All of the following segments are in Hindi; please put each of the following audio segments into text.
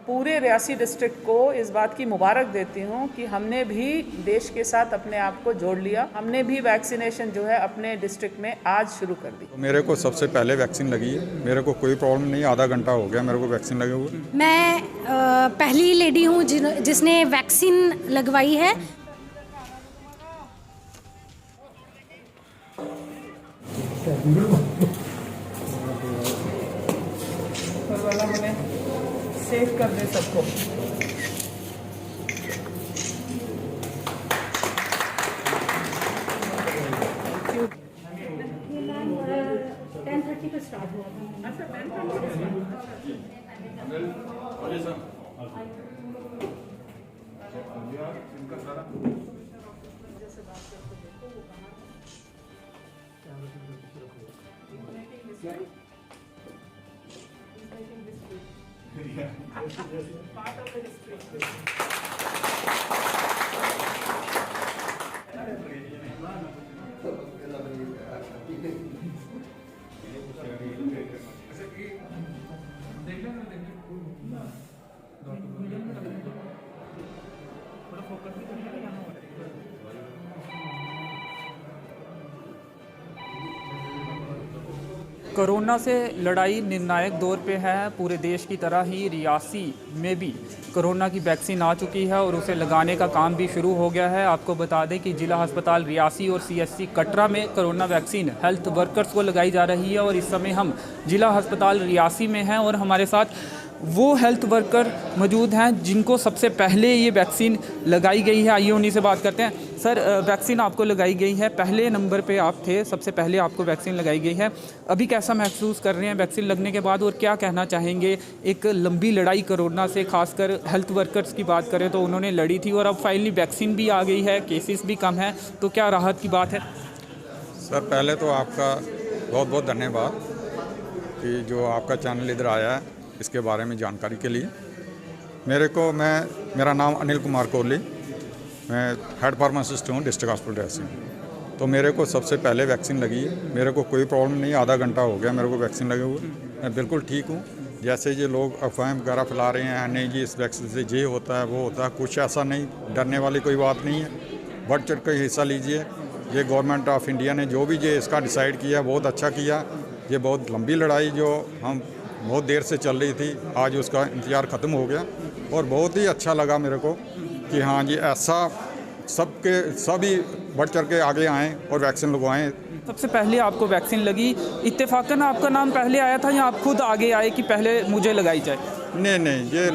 पूरे रियासी डिस्ट्रिक्ट को इस बात की मुबारक देती हूँ कि हमने भी देश के साथ अपने आप को जोड़ लिया। हमने भी वैक्सीनेशन जो है अपने डिस्ट्रिक्ट में आज शुरू कर दी। मेरे को सबसे पहले वैक्सीन लगी है, मेरे को कोई प्रॉब्लम नहीं, आधा घंटा हो गया मेरे को वैक्सीन लगे हुए। मैं पहली लेडी हूँ जिसने वैक्सीन लगवाई है। सेव कर दे सबको। कोरोना से लड़ाई निर्णायक दौर पे है। पूरे देश की तरह ही रियासी में भी कोरोना की वैक्सीन आ चुकी है और उसे लगाने का काम भी शुरू हो गया है। आपको बता दें कि जिला अस्पताल रियासी और CHC कटरा में कोरोना वैक्सीन हेल्थ वर्कर्स को लगाई जा रही है और इस समय हम जिला अस्पताल रियासी में हैं और हमारे साथ वो हेल्थ वर्कर मौजूद हैं जिनको सबसे पहले ये वैक्सीन लगाई गई है। आइए उन्हीं से बात करते हैं। सर, वैक्सीन आपको लगाई गई है, पहले नंबर पे आप थे, सबसे पहले आपको वैक्सीन लगाई गई है। अभी कैसा महसूस कर रहे हैं वैक्सीन लगने के बाद और क्या कहना चाहेंगे? एक लंबी लड़ाई कोरोना से, खासकर हेल्थ वर्कर्स की बात करें तो उन्होंने लड़ी थी और अब फाइनली वैक्सीन भी आ गई है, केसेस भी कम हैं, तो क्या राहत की बात है? सर, पहले तो आपका बहुत बहुत धन्यवाद कि जो आपका चैनल इधर आया है इसके बारे में जानकारी के लिए। मेरा नाम अनिल कुमार कोहली, मैं हेड फार्मासिस्ट हूँ डिस्ट्रिक्ट हॉस्पिटल रियासी। तो मेरे को सबसे पहले वैक्सीन लगी है, मेरे को कोई प्रॉब्लम नहीं, आधा घंटा हो गया मेरे को वैक्सीन लगे हुए। मैं बिल्कुल ठीक हूँ। जैसे ये लोग अफवाहें वगैरह फैला रहे हैं, नहीं जी इस वैक्सीन से ये होता है वो होता है, कुछ ऐसा नहीं, डरने वाली कोई बात नहीं है। बढ़ चढ़ कर हिस्सा लीजिए। ये गवर्नमेंट ऑफ इंडिया ने जो भी ये इसका डिसाइड किया बहुत अच्छा किया। ये बहुत लंबी लड़ाई जो हम बहुत देर से चल रही थी, आज उसका इंतज़ार ख़त्म हो गया और बहुत ही अच्छा लगा मेरे को कि हाँ जी ऐसा सभी बढ़ चढ़ के आगे आएँ और वैक्सीन लगवाएं। सबसे पहले आपको वैक्सीन लगी, इत्तेफाकन आपका नाम पहले आया था या आप खुद आगे आए कि पहले मुझे लगाई जाए? नहीं, ये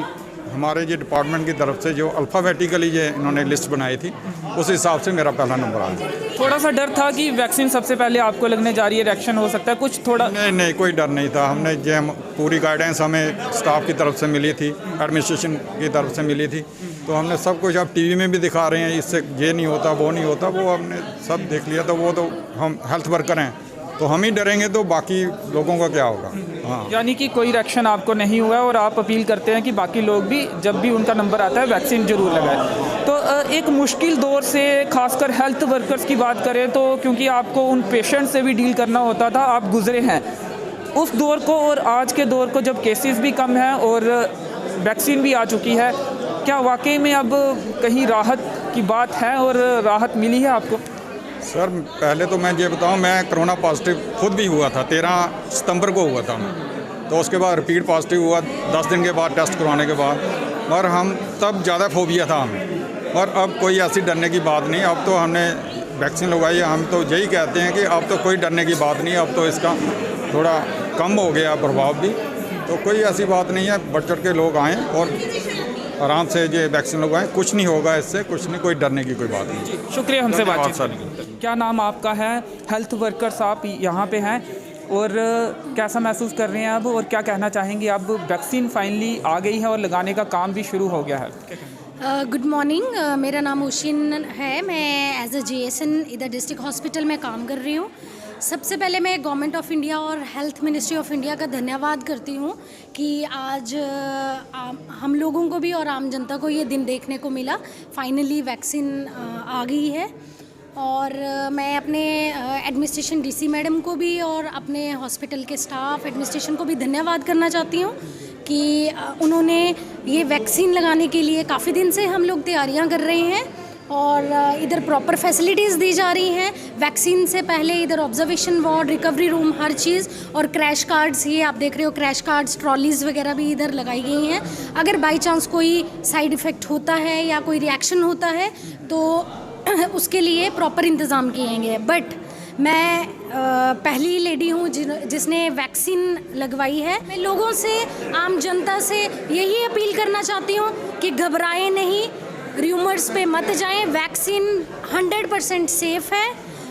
हमारे ये डिपार्टमेंट की तरफ से जो अल्फ़ाबेटिकली ये इन्होंने लिस्ट बनाई थी उस हिसाब से मेरा पहला नंबर आया। थोड़ा सा डर था कि वैक्सीन सबसे पहले आपको लगने जा रही है, रिएक्शन हो सकता है कुछ थोड़ा? नहीं, कोई डर नहीं था। हम पूरी गाइडेंस हमें स्टाफ की तरफ से मिली थी, एडमिनिस्ट्रेशन की तरफ से मिली थी, तो हमने सब कुछ अब टीवी में भी दिखा रहे हैं, इससे ये नहीं होता वो नहीं होता, वो हमने सब देख लिया। तो वो तो हम हेल्थ वर्कर हैं तो हम ही डरेंगे तो बाकी लोगों का क्या होगा? हाँ, यानी कि कोई रिएक्शन आपको नहीं हुआ और आप अपील करते हैं कि बाकी लोग भी जब भी उनका नंबर आता है वैक्सीन जरूर लगाएं। तो एक मुश्किल दौर से, खासकर हेल्थ वर्कर्स की बात करें तो, क्योंकि आपको उन पेशेंट से भी डील करना होता था, आप गुजरे हैं उस दौर को और आज के दौर को जब केसेस भी कम हैं और वैक्सीन भी आ चुकी है, क्या वाकई में अब कहीं राहत की बात है और राहत मिली है आपको? सर, पहले तो मैं ये बताऊं, मैं कोरोना पॉजिटिव खुद भी हुआ था, 13 सितंबर को हुआ था मैं। तो उसके बाद रिपीट पॉजिटिव हुआ 10 दिन के बाद टेस्ट करवाने के बाद, और हम तब ज़्यादा फोबिया था हमें। और अब कोई ऐसी डरने की बात नहीं, अब तो हमने वैक्सीन लगवाई है। हम तो यही कहते हैं कि अब तो कोई डरने की बात नहीं, अब तो इसका थोड़ा कम हो गया प्रभाव भी, तो कोई ऐसी बात नहीं है। बढ़ चढ़ के लोग आएँ और आराम से ये वैक्सीन लगवाएं, कुछ नहीं होगा इससे, कुछ नहीं, कोई डरने की कोई बात नहीं। शुक्रिया हमसे बातचीत करने के लिए। क्या नाम आपका है? हेल्थ वर्कर्स आप यहाँ पे हैं और कैसा महसूस कर रहे हैं अब और क्या कहना चाहेंगे? अब वैक्सीन फाइनली आ गई है और लगाने का काम भी शुरू हो गया है। गुड मॉर्निंग, मेरा नाम उशिन है। मैं एज अ JSN इधर डिस्ट्रिक्ट हॉस्पिटल में काम कर रही हूँ। सबसे पहले मैं गवर्नमेंट ऑफ इंडिया और हेल्थ मिनिस्ट्री ऑफ इंडिया का धन्यवाद करती हूँ कि आज हम लोगों को भी और आम जनता को ये दिन देखने को मिला। फाइनली वैक्सीन आ गई है और मैं अपने एडमिनिस्ट्रेशन डीसी मैडम को भी और अपने हॉस्पिटल के स्टाफ एडमिनिस्ट्रेशन को भी धन्यवाद करना चाहती हूँ कि उन्होंने ये वैक्सीन लगाने के लिए काफ़ी दिन से हम लोग तैयारियाँ कर रहे हैं और इधर प्रॉपर फैसिलिटीज़ दी जा रही हैं। वैक्सीन से पहले इधर ऑब्जर्वेशन वार्ड, रिकवरी रूम, हर चीज़, और क्रैश कार्ड्स, ये आप देख रहे हो क्रैश कार्ड्स, ट्रॉलीज़ वगैरह भी इधर लगाई गई हैं। अगर बाई चांस कोई साइड इफ़ेक्ट होता है या कोई रिएक्शन होता है तो उसके लिए प्रॉपर इंतज़ाम किए गए। बट मैं पहली लेडी हूँ जिसने वैक्सीन लगवाई है। मैं लोगों से, आम जनता से यही अपील करना चाहती हूँ कि घबराएं नहीं, र्यूमर्स पे मत जाएं। वैक्सीन 100% सेफ़ है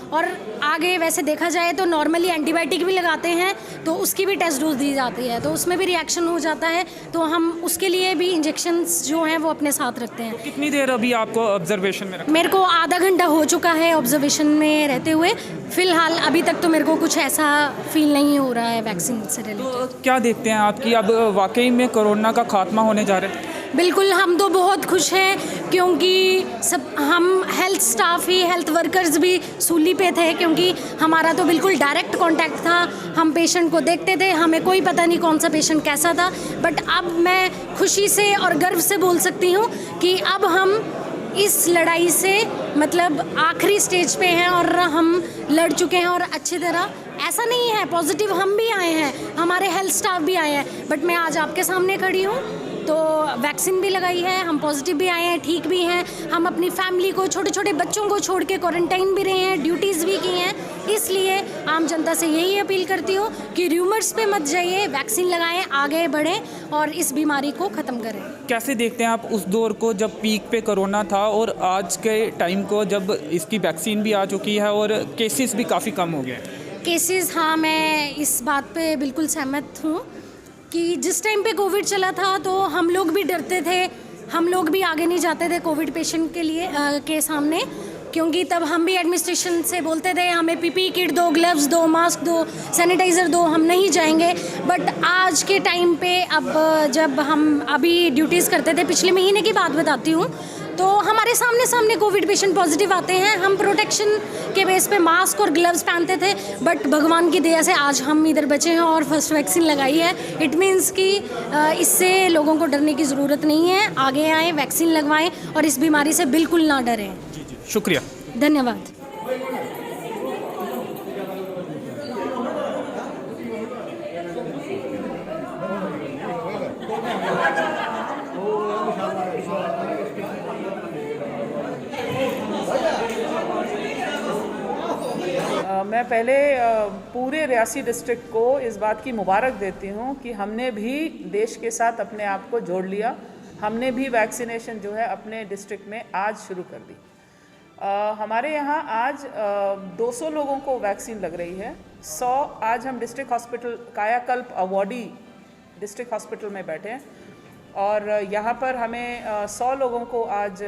और आगे वैसे देखा जाए तो नॉर्मली एंटीबायोटिक भी लगाते हैं तो उसकी भी टेस्ट डोज दी जाती है, तो उसमें भी रिएक्शन हो जाता है, तो हम उसके लिए भी इंजेक्शंस जो हैं वो अपने साथ रखते हैं। तो कितनी देर अभी आपको ऑब्जर्वेशन में रखा? मेरे को आधा घंटा हो चुका है ऑब्जर्वेशन में रहते हुए। फ़िलहाल अभी तक तो मेरे को कुछ ऐसा फील नहीं हो रहा है वैक्सीन से रिलेटेड। तो क्या देखते हैं आप कि अब वाकई में कोरोना का खात्मा होने जा रहा है? बिल्कुल, हम तो बहुत खुश हैं क्योंकि हम हेल्थ स्टाफ ही, हेल्थ वर्कर्स भी सूली पे थे क्योंकि हमारा तो बिल्कुल डायरेक्ट कांटेक्ट था। हम पेशेंट को देखते थे, हमें कोई पता नहीं कौन सा पेशेंट कैसा था। बट अब मैं खुशी से और गर्व से बोल सकती हूँ कि अब हम इस लड़ाई से मतलब आखिरी स्टेज पे हैं और हम लड़ चुके हैं और अच्छी तरह। ऐसा नहीं है, पॉजिटिव हम भी आए हैं, हमारे हेल्थ स्टाफ भी आए हैं, बट मैं आज आपके सामने खड़ी हूँ तो वैक्सीन भी लगाई है, हम पॉजिटिव भी आए हैं, ठीक भी हैं। हम अपनी फैमिली को, छोटे छोटे बच्चों को छोड़ के क्वारंटाइन भी रहे हैं, ड्यूटीज़ भी की हैं। इसलिए आम जनता से यही अपील करती हूँ कि र्यूमर्स पे मत जाइए, वैक्सीन लगाएं, आगे बढ़ें और इस बीमारी को ख़त्म करें। कैसे देखते हैं आप उस दौर को जब पीक पे कोरोना था और आज के टाइम को जब इसकी वैक्सीन भी आ चुकी है और केसेस भी काफ़ी कम हो गए? केसेस, हाँ, मैं इस बात पे बिल्कुल सहमत हूँ कि जिस टाइम पे कोविड चला था तो हम लोग भी डरते थे, हम लोग भी आगे नहीं जाते थे कोविड पेशेंट के लिए के सामने, क्योंकि तब हम भी एडमिनिस्ट्रेशन से बोलते थे हमें पीपी किट दो, ग्लव्स दो, मास्क दो, सैनिटाइज़र दो, हम नहीं जाएंगे। बट आज के टाइम पे अब जब हम अभी ड्यूटीज़ करते थे, पिछले महीने की बात बताती हूँ, तो हमारे सामने कोविड पेशेंट पॉजिटिव आते हैं, हम प्रोटेक्शन के बेस पे मास्क और ग्लव्स पहनते थे। बट भगवान की दया से आज हम इधर बचे हैं और फर्स्ट वैक्सीन लगाई है। इट मीन्स कि इससे लोगों को डरने की ज़रूरत नहीं है, आगे आएँ, वैक्सीन लगवाएं और इस बीमारी से बिल्कुल ना डरें। जी, शुक्रिया, धन्यवाद। मैं पहले पूरे रियासी डिस्ट्रिक्ट को इस बात की मुबारक देती हूँ कि हमने भी देश के साथ अपने आप को जोड़ लिया। हमने भी वैक्सीनेशन जो है अपने डिस्ट्रिक्ट में आज शुरू कर दी। हमारे यहाँ आज 200 लोगों को वैक्सीन लग रही है। 100 आज हम डिस्ट्रिक्ट हॉस्पिटल कायाकल्प अवॉर्डी डिस्ट्रिक्ट हॉस्पिटल में बैठे हैं और यहाँ पर हमें 100 लोगों को आज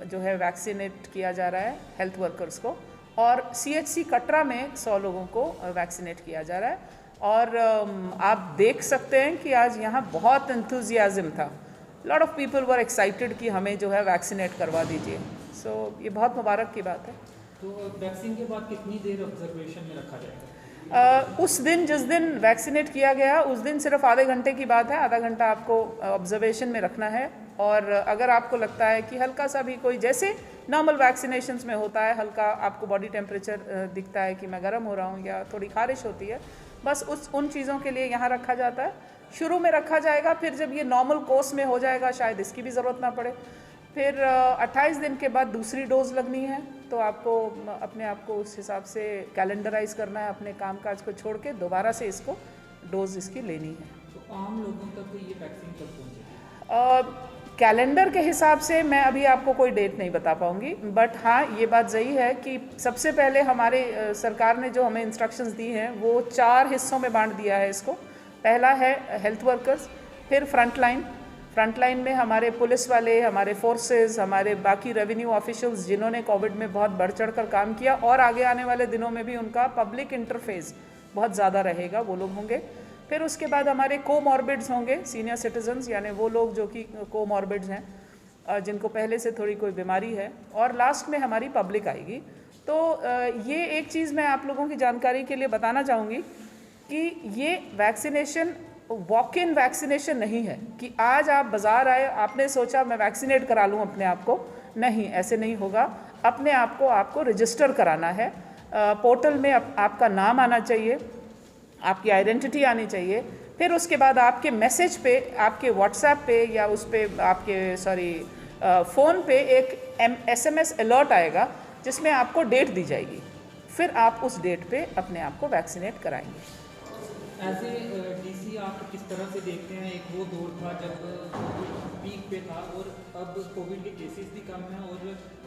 जो है वैक्सीनेट किया जा रहा है, हेल्थ वर्कर्स को, और CHC कटरा में 100 लोगों को वैक्सीनेट किया जा रहा है। और आप देख सकते हैं कि आज यहाँ बहुत एंथुजियाज्म था। Lot of people were excited कि हमें जो है वैक्सीनेट करवा दीजिए। सो ये बहुत मुबारक की बात है। तो वैक्सीन के बाद कितनी देर ऑब्जर्वेशन में रखा जाएगा? उस दिन जिस दिन वैक्सीनेट किया गया उस दिन सिर्फ आधे घंटे की बात है। आधा घंटा आपको ऑब्जर्वेशन में रखना है और अगर आपको लगता है कि हल्का सा भी कोई, जैसे नॉर्मल वैक्सीनेशंस में होता है, हल्का आपको बॉडी टेम्परेचर दिखता है कि मैं गर्म हो रहा हूँ या थोड़ी खारिश होती है, बस उन चीज़ों के लिए यहाँ रखा जाता है। शुरू में रखा जाएगा, फिर जब ये नॉर्मल कोर्स में हो जाएगा शायद इसकी भी ज़रूरत ना पड़े। फिर 28 दिन के बाद दूसरी डोज लगनी है, तो आपको अपने आप को उस हिसाब से कैलेंडराइज करना है, अपने कामकाज को छोड़ के दोबारा से इसको डोज इसकी लेनी है। तो आम लोगों तक ये वैक्सीन कब पहुँचेगी? कैलेंडर के हिसाब से मैं अभी आपको कोई डेट नहीं बता पाऊँगी, बट हाँ ये बात सही है कि सबसे पहले हमारे सरकार ने जो हमें इंस्ट्रक्शंस दी हैं वो 4 हिस्सों में बांट दिया है इसको। पहला है हेल्थ वर्कर्स, फिर फ्रंटलाइन में हमारे पुलिस वाले, हमारे फोर्सेस, हमारे बाकी रेवेन्यू ऑफिशियल्स जिन्होंने कोविड में बहुत बढ़ चढ़ कर काम किया और आगे आने वाले दिनों में भी उनका पब्लिक इंटरफेस बहुत ज़्यादा रहेगा, वो लोग होंगे। फिर उसके बाद हमारे कोमॉर्बिड्स होंगे, सीनियर सिटीजन्स, यानी वो लोग जो कि कोमॉर्बिड्स हैं, जिनको पहले से थोड़ी कोई बीमारी है, और लास्ट में हमारी पब्लिक आएगी। तो ये एक चीज़ मैं आप लोगों की जानकारी के लिए बताना चाहूँगी कि ये वैक्सीनेशन वॉक इन वैक्सीनेशन नहीं है कि आज आप बाज़ार आए, आपने सोचा मैं वैक्सीनेट करा लूँ अपने आप को। नहीं, ऐसे नहीं होगा। अपने आप को आपको रजिस्टर कराना है। पोर्टल में आपका नाम आना चाहिए, आपकी आइडेंटिटी आनी चाहिए। फिर उसके बाद आपके मैसेज पे, आपके व्हाट्सएप पे या उस पे आपके फ़ोन पे एक SMS अलर्ट आएगा जिसमें आपको डेट दी जाएगी। फिर आप उस डेट पे अपने आप को वैक्सीनेट कराएंगे। एज ए DC आप किस तरह से देखते हैं, एक वो दौर था जब पीक पे था और अब कोविड के केसेस भी कम हैं और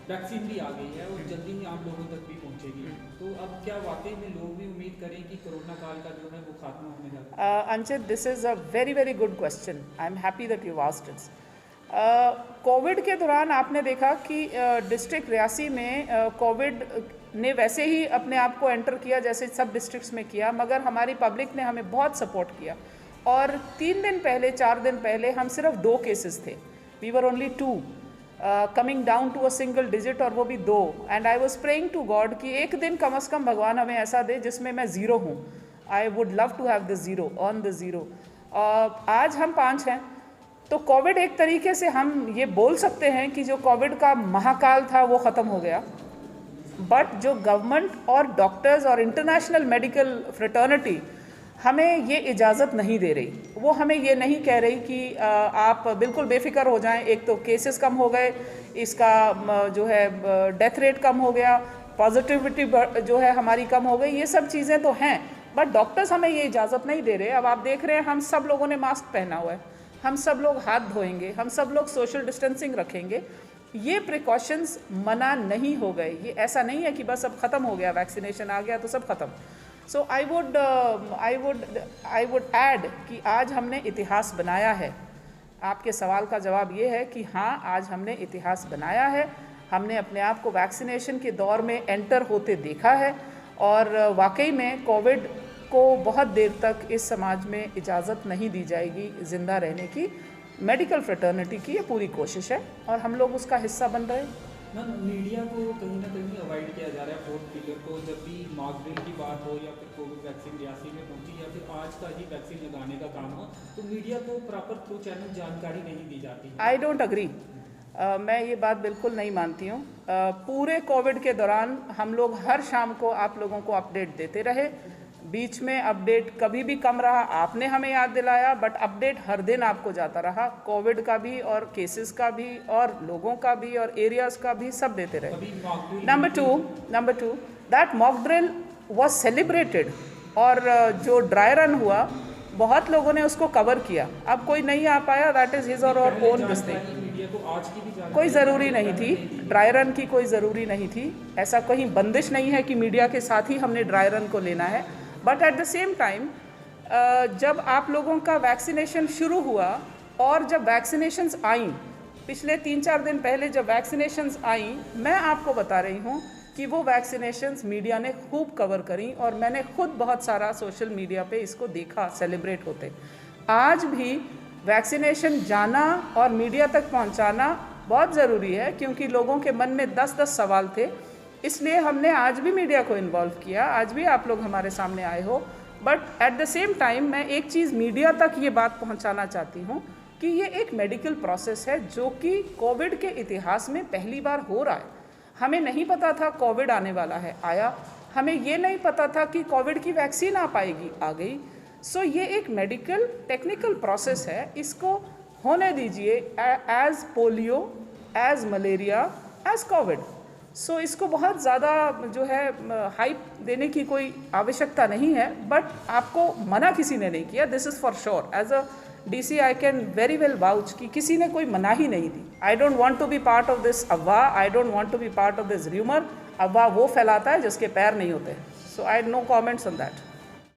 वैक्सीन भी आ गई है और जल्दी ही आम लोगों तक भी पहुंचेगी, तो अब क्या वाकई में लोग भी उम्मीद करें कि कोरोना काल का जो है वो खात्मा होने लगा? Anchit, this is a very very good question. I am happy that you asked it. Covid के दौरान आपने देखा कि डिस्ट्रिक्ट रियासी में कोविड ने वैसे ही अपने आप को एंटर किया जैसे सब डिस्ट्रिक्ट्स में किया, मगर हमारी पब्लिक ने हमें बहुत सपोर्ट किया। और 3 दिन पहले 4 दिन पहले हम सिर्फ 2 केसेस थे। We were only 2 coming down to a single digit, और वो भी 2। And I was praying to God कि एक दिन कम से कम भगवान हमें ऐसा दे जिसमें मैं 0 हूँ। I would love to have the 0 on the 0। आज हम 5 हैं। तो कोविड एक तरीके से हम ये बोल सकते हैं कि जो कोविड का महाकाल था वो ख़त्म हो गया। बट जो गवर्नमेंट और डॉक्टर्स और इंटरनेशनल मेडिकल फ्रेटर्निटी हमें ये इजाज़त नहीं दे रही। वो हमें ये नहीं कह रही कि आप बिल्कुल बेफिक्र हो जाएं। एक तो केसेस कम हो गए, इसका जो है डेथ रेट कम हो गया, पॉजिटिविटी जो है हमारी कम हो गई। ये सब चीज़ें तो हैं, बट डॉक्टर्स हमें ये इजाज़त नहीं दे रहे। अब आप देख रहे हैं हम सब लोगों ने मास्क पहना हुआ है, हम सब लोग हाथ धोएंगे, हम सब लोग सोशल डिस्टेंसिंग रखेंगे। ये प्रिकॉशंस मना नहीं हो गए। ये ऐसा नहीं है कि बस अब ख़त्म हो गया, वैक्सीनेशन आ गया तो सब ख़त्म। सो आई वुड ऐड कि आज हमने इतिहास बनाया है। आपके सवाल का जवाब ये है कि हाँ, आज हमने इतिहास बनाया है। हमने अपने आप को वैक्सीनेशन के दौर में एंटर होते देखा है और वाकई में कोविड को बहुत देर तक इस समाज में इजाज़त नहीं दी जाएगी ज़िंदा रहने की। मेडिकल फ्रेटर्निटी की ये पूरी कोशिश है और हम लोग उसका हिस्सा बन रहे हैं। मैम, मीडिया को कहीं ना कहीं अवॉइड किया जा रहा है। फोर्थ पिलर को जब भी मॉकड्रिल की बात हो या फिर कोविड वैक्सीन रियासी में पहुंची या फिर आज का ही वैक्सीन लगाने का काम हो, तो मीडिया को प्रॉपर थ्रू चैनल जानकारी नहीं दी जाती। I don't agree. मैं ये बात बिल्कुल नहीं मानती हूँ। पूरे कोविड के दौरान हम लोग हर शाम को आप लोगों को अपडेट देते रहे। बीच में अपडेट कभी भी कम रहा, आपने हमें याद दिलाया, बट अपडेट हर दिन आपको जाता रहा, कोविड का भी और केसेस का भी और लोगों का भी और एरियाज का भी, सब देते रहे। Number two that mock drill was celebrated और जो ड्राई रन हुआ बहुत लोगों ने उसको कवर किया। अब कोई नहीं आ पाया, दैट इज़ हिज और ओन मिस्टेक। कोई ज़रूरी नहीं थी ड्राई रन की, कोई ज़रूरी नहीं थी। ऐसा कहीं बंदिश नहीं है कि मीडिया के साथ ही हमने ड्राई रन को लेना है। But at the same time जब आप लोगों का वैक्सीनेशन शुरू हुआ और जब वैक्सीनेशंस आई, पिछले 3-4 दिन पहले जब वैक्सीनेशंस आई, मैं आपको बता रही हूँ कि वो वैक्सीनेशंस मीडिया ने खूब कवर करी और मैंने खुद बहुत सारा सोशल मीडिया पे इसको देखा सेलिब्रेट होते। आज भी वैक्सीनेशन जाना और मीडिया तक पहुँचाना बहुत ज़रूरी है क्योंकि लोगों के मन में 10-10 सवाल थे। इसलिए हमने आज भी मीडिया को इन्वॉल्व किया, आज भी आप लोग हमारे सामने आए हो। But at the same time मैं एक चीज़ मीडिया तक ये बात पहुंचाना चाहती हूँ कि ये एक मेडिकल प्रोसेस है जो कि कोविड के इतिहास में पहली बार हो रहा है। हमें नहीं पता था कोविड आने वाला है, आया। हमें ये नहीं पता था कि कोविड की वैक्सीन आ पाएगी, आ गई। सो ये एक मेडिकल टेक्निकल प्रोसेस है, इसको होने दीजिए as polio, as malaria, as COVID. So इसको बहुत ज़्यादा जो है हाइप देने की कोई आवश्यकता नहीं है। बट आपको मना किसी ने नहीं किया, this is for sure. As a DC I can very well vouch कि किसी ने कोई मना ही नहीं दी। I don't want to be part of this अफवाह, I don't want to be part of this rumour. अफवाह वो फैलाता है जिसके पैर नहीं होते। So I no comments on that.